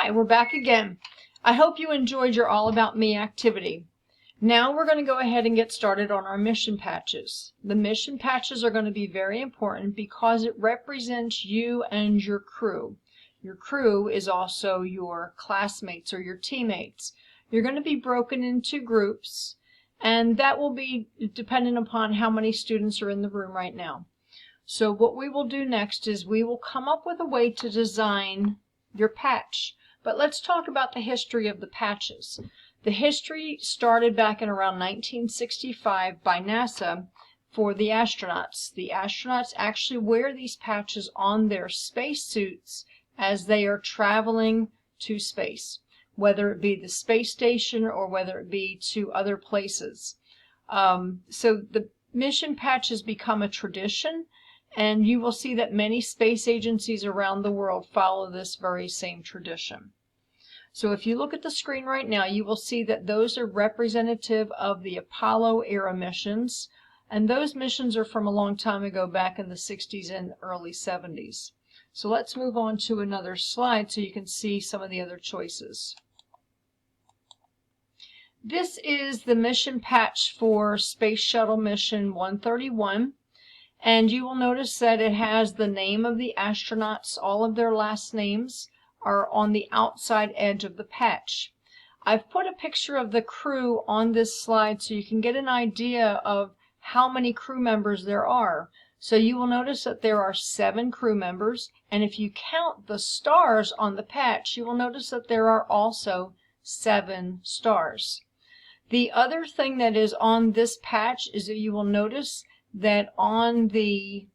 Hi, we're back again. I hope you enjoyed your All About Me activity. Now we're going to go ahead and get started on our mission patches. The mission patches are going to be very important because it represents you and your crew. Your crew is also your classmates or your teammates. You're going to be broken into groups, and that will be dependent upon how many students are in the room right now. So what we will do next is we will come up with a way to design your patch. But let's talk about the history of the patches. The history started back in around 1965 by NASA for the astronauts. The astronauts actually wear these patches on their spacesuits as they are traveling to space, whether it be the space station or whether it be to other places. So the mission patch has become a tradition, and you will see that many space agencies around the world follow this very same tradition. So if you look at the screen right now, you will see that those are representative of the Apollo era missions, and those missions are from a long time ago, back in the 60s and early 70s. So let's move on to another slide so you can see some of the other choices. This is the mission patch for Space Shuttle Mission 131. And you will notice that it has the name of the astronauts. All of their last names are on the outside edge of the patch. I've put a picture of the crew on this slide so you can get an idea of how many crew members there are. So you will notice that there are 7 crew members, and if you count the stars on the patch, you will notice that there are also 7 stars. The other thing that is on this patch is that you will notice that on the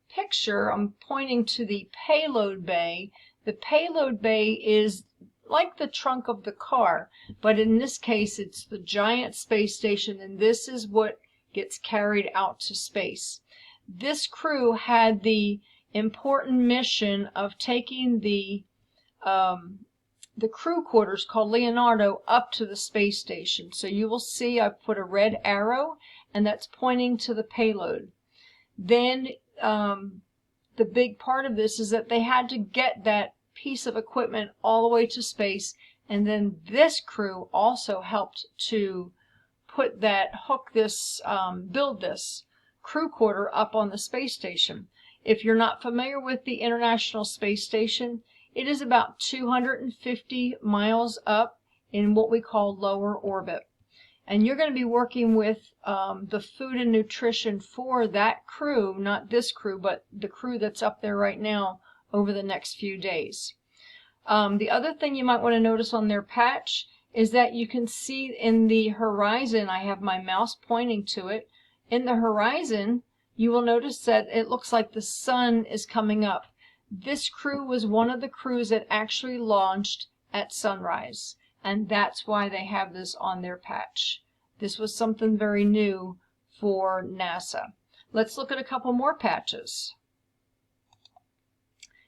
picture, I'm pointing to the payload bay. The payload bay is like the trunk of the car, but in this case it's the giant space station, and this is what gets carried out to space. This crew had the important mission of taking the crew quarters called Leonardo up to the space station. So you will see I've put a red arrow, and that's pointing to the payload. Then the big part of this is that they had to get that piece of equipment all the way to space, and then this crew also helped to put that, build this crew quarter up on the space station. If you're not familiar with the International Space Station, it is about 250 miles up in what we call lower orbit. And you're going to be working with the food and nutrition for that crew, not this crew, but the crew that's up there right now, over the next few days. The other thing you might want to notice on their patch is that you can see in the horizon, I have my mouse pointing to it, in the horizon you will notice that it looks like the sun is coming up. This crew was one of the crews that actually launched at sunrise, and that's why they have this on their patch. This was something very new for NASA. Let's look at a couple more patches.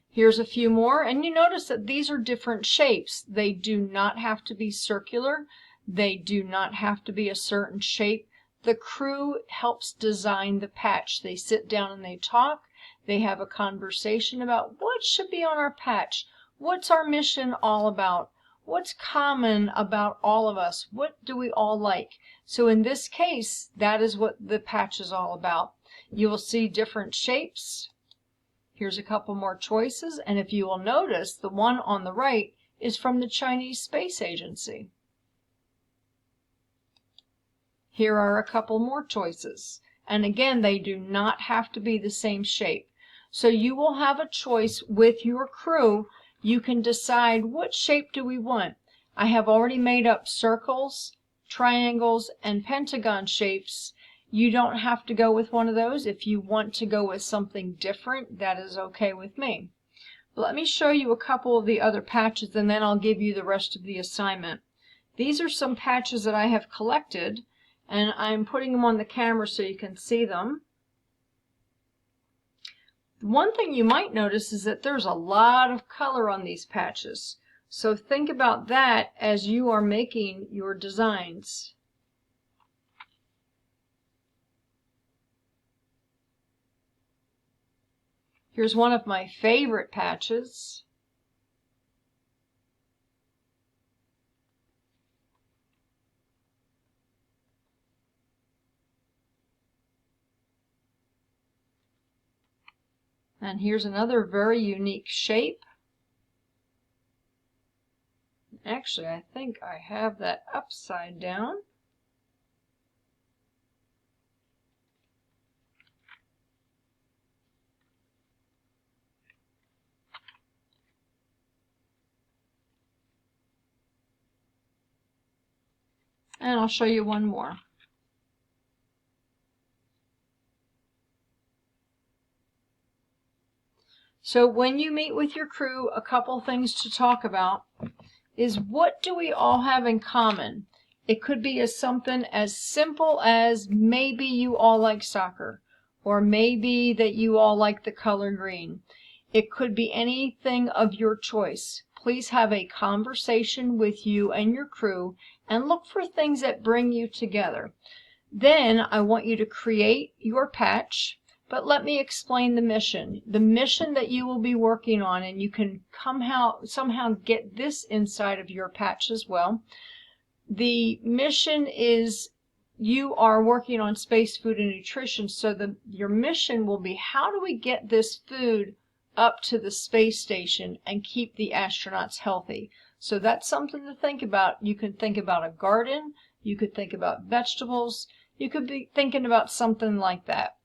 Here's a few more, and you notice that these are different shapes. They do not have to be circular. They do not have to be a certain shape. The crew helps design the patch. They sit down and they talk. They have a conversation about what should be on our patch. What's our mission all about? What's common about all of us? What do we all like? So in this case, that is what the patch is all about. You will see different shapes. Here's a couple more choices, and if you will notice, the one on the right is from the Chinese Space Agency. Here are a couple more choices, and again, they do not have to be the same shape. So you will have a choice with your crew. You can decide what shape do we want. I have already made up circles, triangles, and pentagon shapes. You don't have to go with one of those. If you want to go with something different, that is okay with me. But let me show you a couple of the other patches, and then I'll give you the rest of the assignment. These are some patches that I have collected, and I'm putting them on the camera so you can see them. One thing you might notice is that there's a lot of color on these patches. So think about that as you are making your designs. Here's one of my favorite patches. And here's another very unique shape. Actually, I think I have that upside down. And I'll show you one more. So when you meet with your crew, a couple things to talk about is, what do we all have in common? It could be something as simple as maybe you all like soccer, or maybe that you all like the color green. It could be anything of your choice. Please have a conversation with you and your crew and look for things that bring you together. Then I want you to create your patch, but let me explain the mission. The mission that you will be working on, and you can somehow get this inside of your patch as well. The mission is, you are working on space food and nutrition, so your mission will be, how do we get this food up to the space station and keep the astronauts healthy? So that's something to think about. You can think about a garden, you could think about vegetables, you could be thinking about something like that.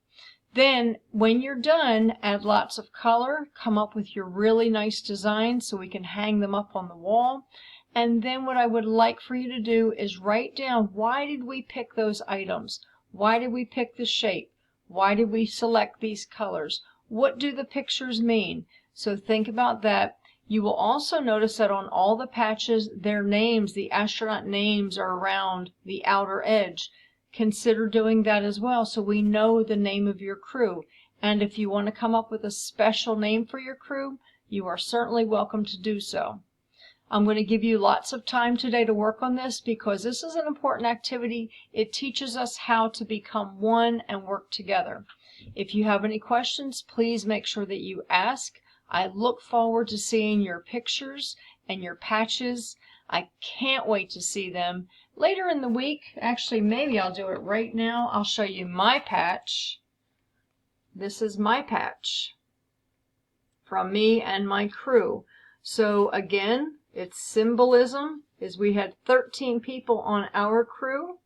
Then when you're done, add lots of color, come up with your really nice designs so we can hang them up on the wall. And then what I would like for you to do is write down, why did we pick those items? Why did we pick the shape? Why did we select these colors? What do the pictures mean? So think about that. You will also notice that on all the patches, their names, the astronaut names, are around the outer edge. Consider doing that as well so we know the name of your crew. And if you want to come up with a special name for your crew, you are certainly welcome to do so. I'm going to give you lots of time today to work on this because this is an important activity. It teaches us how to become one and work together. If you have any questions, please make sure that you ask. I look forward to seeing your pictures and your patches. I can't wait to see them. Later in the week, actually maybe I'll do it right now, I'll show you my patch. This is my patch from me and my crew. So again, its symbolism is we had 13 people on our crew.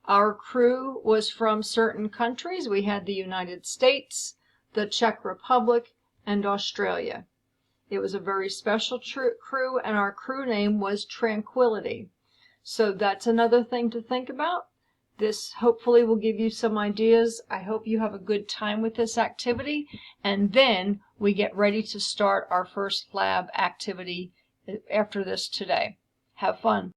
Our crew was from certain countries. We had the United States, the Czech Republic, and Australia. It was a very special crew, and our crew name was Tranquility. So that's another thing to think about. This hopefully will give you some ideas. I hope you have a good time with this activity, and then we get ready to start our first lab activity after this today. Have fun.